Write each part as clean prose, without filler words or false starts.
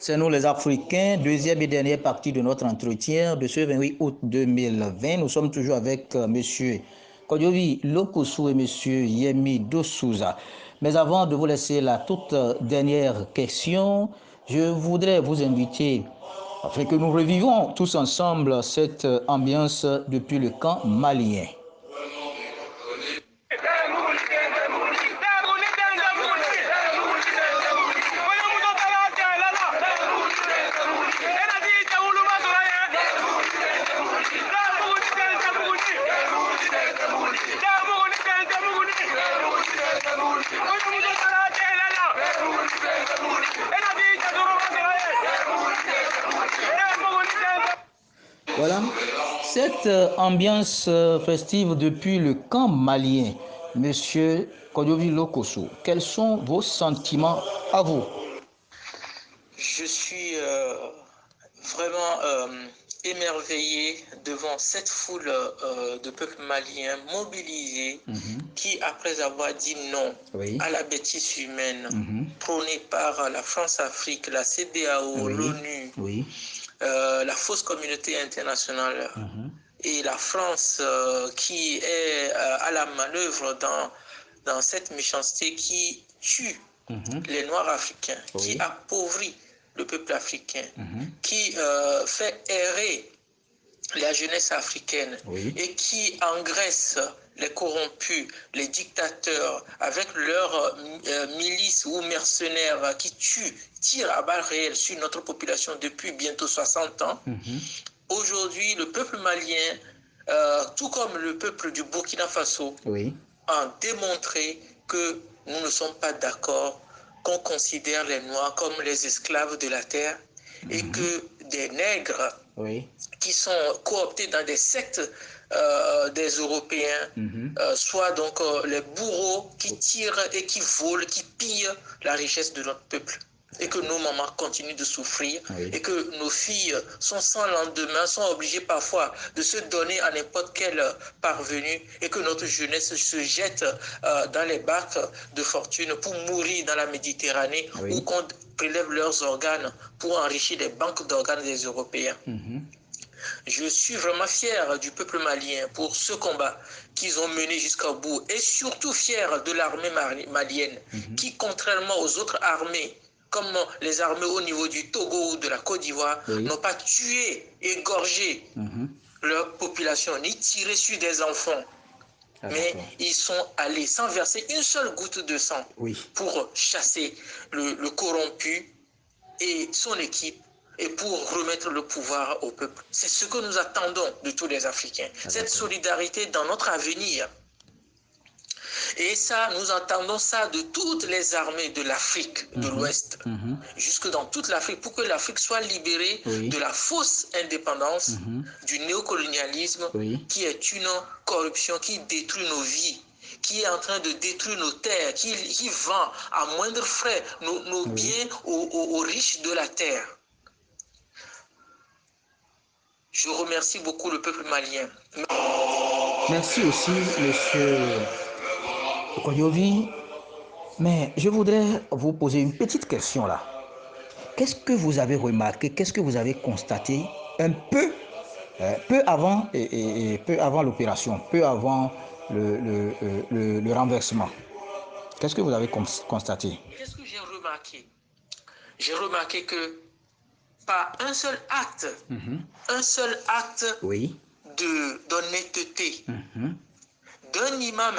C'est nous les Africains, deuxième et dernière partie de notre entretien de ce 28 août 2020. Nous sommes toujours avec M. Kodjovi Lokossou et M. Yemi Dosouza. Mais avant de vous laisser la toute dernière question, je voudrais vous inviter afin que nous revivons tous ensemble cette ambiance depuis le camp malien. Voilà, cette ambiance festive depuis le camp malien, Monsieur Kodjovi Lokossou, quels sont vos sentiments à vous? Je suis vraiment émerveillé devant cette foule de peuple malien mobilisé qui, après avoir dit non à la bêtise humaine prônée par la France-Afrique, la CEDEAO, l'ONU, la fausse communauté internationale et la France qui est à la manœuvre dans cette méchanceté qui tue les Noirs africains, qui appauvrit le peuple africain, qui fait errer la jeunesse africaine et qui engraisse les corrompus, les dictateurs avec leurs milices ou mercenaires qui tirent à balles réelles sur notre population depuis bientôt 60 ans. Aujourd'hui, le peuple malien, tout comme le peuple du Burkina Faso, a démontré que nous ne sommes pas d'accord qu'on considère les Noirs comme les esclaves de la terre et que des nègres qui sont cooptés dans des sectes des Européens soient donc les bourreaux qui tirent et qui volent, qui pillent la richesse de notre peuple. Et que nos mamans continuent de souffrir et que nos filles sont sans lendemain, sont obligées parfois de se donner à n'importe quel parvenu et que notre jeunesse se jette dans les barques de fortune pour mourir dans la Méditerranée ou qu'on prélève leurs organes pour enrichir les banques d'organes des Européens. Je suis vraiment fier du peuple malien pour ce combat qu'ils ont mené jusqu'au bout et surtout fier de l'armée malienne qui, contrairement aux autres armées, comme les armées au niveau du Togo ou de la Côte d'Ivoire, n'ont pas tué, égorgé leur population, ni tiré sur des enfants. Mais ils sont allés sans verser une seule goutte de sang pour chasser le corrompu et son équipe et pour remettre le pouvoir au peuple. C'est ce que nous attendons de tous les Africains, cette solidarité dans notre avenir. Et ça, nous entendons ça de toutes les armées de l'Afrique de l'Ouest, jusque dans toute l'Afrique, pour que l'Afrique soit libérée de la fausse indépendance, du néocolonialisme, qui est une corruption qui détruit nos vies, qui est en train de détruire nos terres, qui vend à moindre frais nos biens aux riches de la terre. Je remercie beaucoup le peuple malien. Merci aussi, monsieur Kodjovi. Mais je voudrais vous poser une petite question là. Qu'est-ce que vous avez remarqué, qu'est-ce que vous avez constaté un peu avant peu avant l'opération, peu avant le renversement? Qu'est-ce que vous avez constaté? Qu'est-ce que j'ai remarqué? J'ai remarqué que par un seul acte d'honnêteté d'un imam,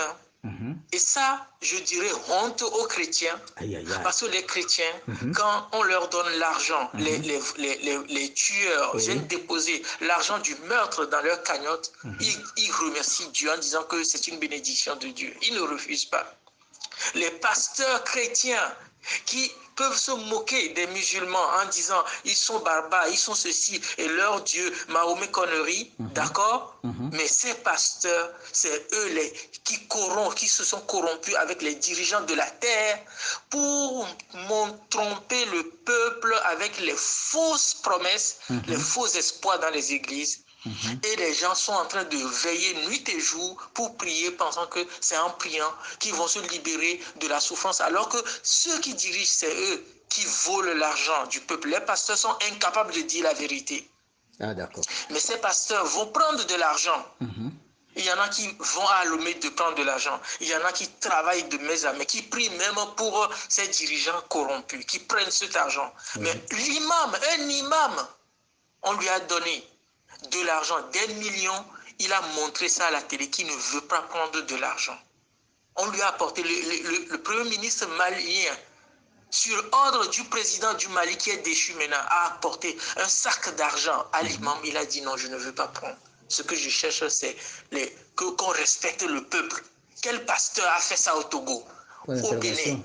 et ça, je dirais honte aux chrétiens, parce que les chrétiens, quand on leur donne l'argent, les tueurs viennent déposer l'argent du meurtre dans leur cagnotte, ils remercient Dieu en disant que c'est une bénédiction de Dieu. Ils ne refusent pas. Les pasteurs chrétiens qui peuvent se moquer des musulmans en disant ils sont barbares, ils sont ceci et leur Dieu, Mahomet connerie, d'accord? Mais ces pasteurs, c'est eux qui se sont corrompus avec les dirigeants de la terre pour tromper le peuple avec les fausses promesses, les faux espoirs dans les églises. Et les gens sont en train de veiller nuit et jour pour prier, pensant que c'est en priant qu'ils vont se libérer de la souffrance. Alors que ceux qui dirigent, c'est eux qui volent l'argent du peuple. Les pasteurs sont incapables de dire la vérité. Ah, d'accord. Mais ces pasteurs vont prendre de l'argent. Il y en a qui vont à l'omé de prendre de l'argent. Il y en a qui travaillent de main à main, qui prient même pour ces dirigeants corrompus, qui prennent cet argent. Mais l'imam, un imam, on lui a donné de l'argent, des millions. Il a montré ça à la télé, qui ne veut pas prendre de l'argent. On lui a apporté, le premier ministre malien, sur ordre du président du Mali qui est déchu maintenant, a apporté un sac d'argent à l'imam. Il a dit non, je ne veux pas prendre. Ce que je cherche, c'est qu'on respecte le peuple. Quel pasteur a fait ça au Togo, au Bénin,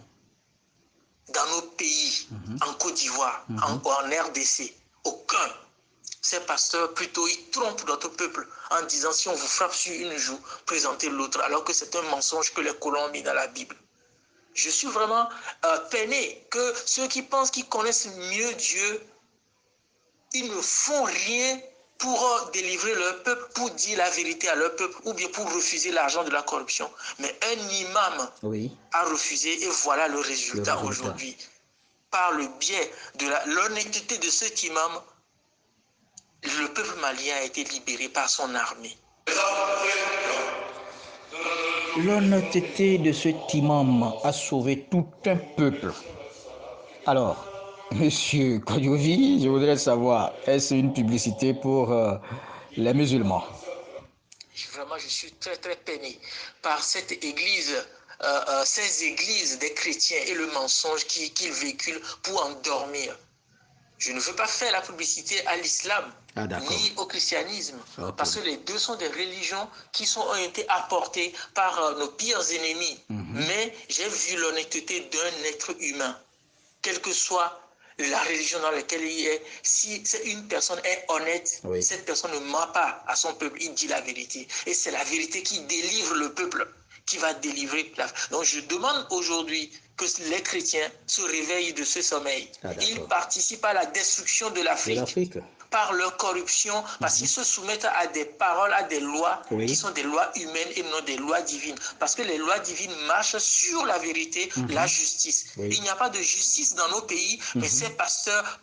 dans nos pays, en Côte d'Ivoire, en RDC? Aucun. Ces pasteurs, plutôt, ils trompent notre peuple en disant si on vous frappe sur une joue, présentez l'autre, alors que c'est un mensonge que les colons ont mis dans la Bible. Je suis vraiment peiné que ceux qui pensent qu'ils connaissent mieux Dieu, ils ne font rien pour délivrer leur peuple, pour dire la vérité à leur peuple, ou bien pour refuser l'argent de la corruption. Mais un imam a refusé et voilà le résultat aujourd'hui. Par le biais de l'honnêteté de cet imam, le peuple malien a été libéré par son armée. L'honnêteté de cet imam a sauvé tout un peuple. Alors, Monsieur Kodjovi, je voudrais savoir, est-ce une publicité pour les musulmans? Vraiment, je suis très très peiné par cette église, ces églises des chrétiens et le mensonge qu'ils véhiculent pour endormir. Je ne veux pas faire la publicité à l'islam, ni au christianisme, parce que les deux sont des religions qui ont été apportées par nos pires ennemis. Mais j'ai vu l'honnêteté d'un être humain, quelle que soit la religion dans laquelle il est. Si une personne est honnête, cette personne ne ment pas à son peuple, il dit la vérité. Et c'est la vérité qui délivre le peuple, qui va délivrer. Donc je demande aujourd'hui que les chrétiens se réveillent de ce sommeil. Ils participent à la destruction de l'Afrique par leur corruption, parce qu'ils se soumettent à des paroles, à des lois qui sont des lois humaines et non des lois divines. Parce que les lois divines marchent sur la vérité, la justice. Il n'y a pas de justice dans nos pays, mais ces pasteurs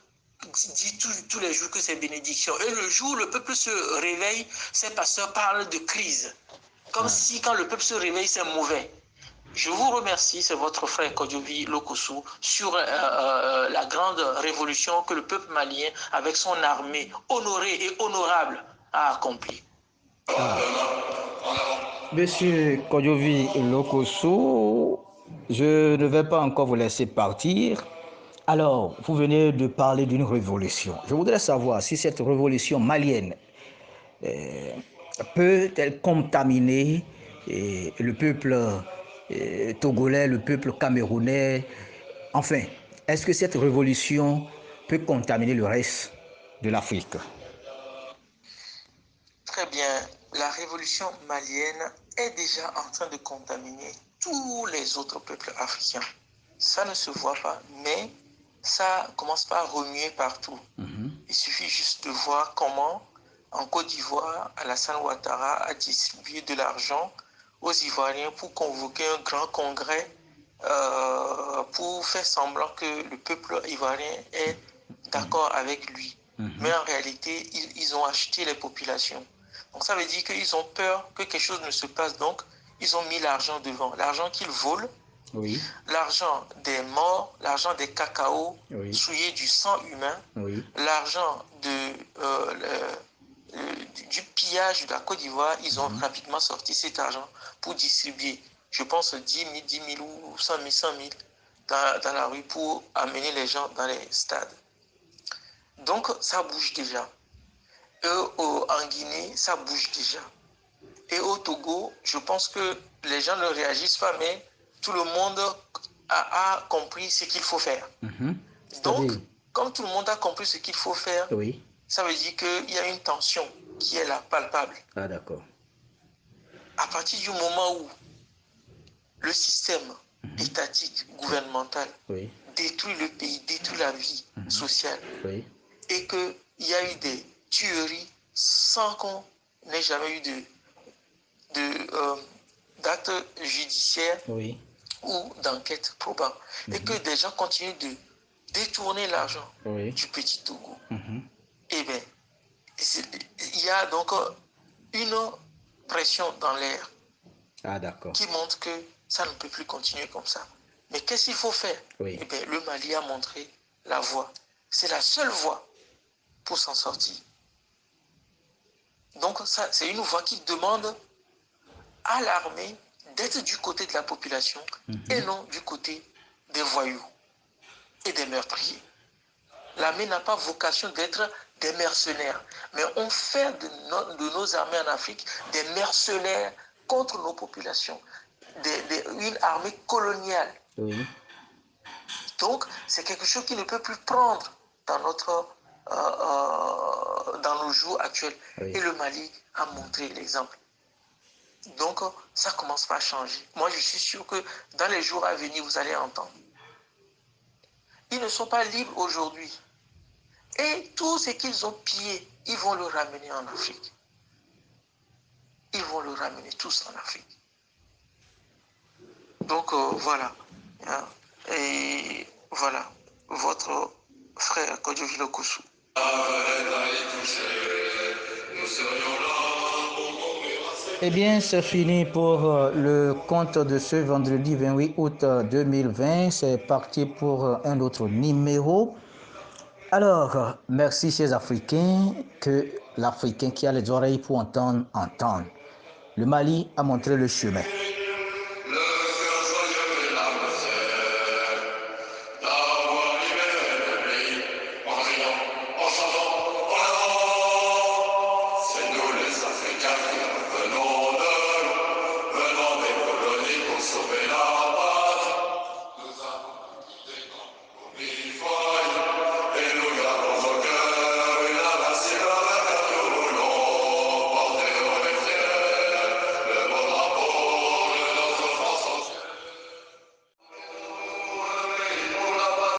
disent tous les jours que c'est bénédiction. Et le jour où le peuple se réveille, ces pasteurs parlent de crise. Comme si quand le peuple se réveille, c'est mauvais. Je vous remercie, c'est votre frère Kodjovi Lokossou, sur la grande révolution que le peuple malien, avec son armée honorée et honorable, a accomplie. Monsieur Kodjovi Lokossou, je ne vais pas encore vous laisser partir. Alors, vous venez de parler d'une révolution. Je voudrais savoir si cette révolution malienne peut-elle contaminer le peuple togolais, le peuple camerounais. Enfin, est-ce que cette révolution peut contaminer le reste de l'Afrique? Très bien. La révolution malienne est déjà en train de contaminer tous les autres peuples africains. Ça ne se voit pas, mais ça commence par remuer partout. Il suffit juste de voir comment, en Côte d'Ivoire, Alassane Ouattara a distribué de l'argent aux Ivoiriens pour convoquer un grand congrès pour faire semblant que le peuple ivoirien est d'accord avec lui. Mais en réalité, ils ont acheté les populations. Donc ça veut dire qu'ils ont peur que quelque chose ne se passe. Donc, ils ont mis l'argent devant. L'argent qu'ils volent, l'argent des morts, l'argent des cacaos, souillés du sang humain, l'argent du pillage de la Côte d'Ivoire, ils ont rapidement sorti cet argent pour distribuer, je pense, 10 000 ou 100 000 dans la rue pour amener les gens dans les stades. Donc, ça bouge déjà. En Guinée, ça bouge déjà. Et au Togo, je pense que les gens ne réagissent pas, mais tout le monde a compris ce qu'il faut faire. Donc, comme tout le monde a compris ce qu'il faut faire, ça veut dire qu'il y a une tension qui est là, palpable. Ah, d'accord. À partir du moment où le système étatique, gouvernemental, détruit le pays, détruit la vie sociale, et qu'il y a eu des tueries, sans qu'on n'ait jamais eu d'acte judiciaire ou d'enquête probable. Et que des gens continuent de détourner l'argent du petit Togo. Eh bien, il y a donc une pression dans l'air qui montre que ça ne peut plus continuer comme ça. Mais qu'est-ce qu'il faut faire? Eh bien, le Mali a montré la voie. C'est la seule voie pour s'en sortir. Donc, ça, c'est une voie qui demande à l'armée d'être du côté de la population et non du côté des voyous et des meurtriers. L'armée n'a pas vocation d'être des mercenaires, mais on fait de nos armées en Afrique des mercenaires contre nos populations, une armée coloniale. Donc, c'est quelque chose qui ne peut plus prendre dans nos jours actuels. Et le Mali a montré l'exemple. Donc, ça commence par changer. Moi, je suis sûr que dans les jours à venir, vous allez entendre. Ils ne sont pas libres aujourd'hui. Et tout ce qu'ils ont pillé, ils vont le ramener en Afrique. Ils vont le ramener tous en Afrique. Donc, voilà. Et voilà, votre frère Kodjovi Lokossou. Eh bien, c'est fini pour le compte de ce vendredi 28 août 2020. C'est parti pour un autre numéro. Alors, merci chers Africains, que l'Africain qui a les oreilles pour entendre, entende. Le Mali a montré le chemin.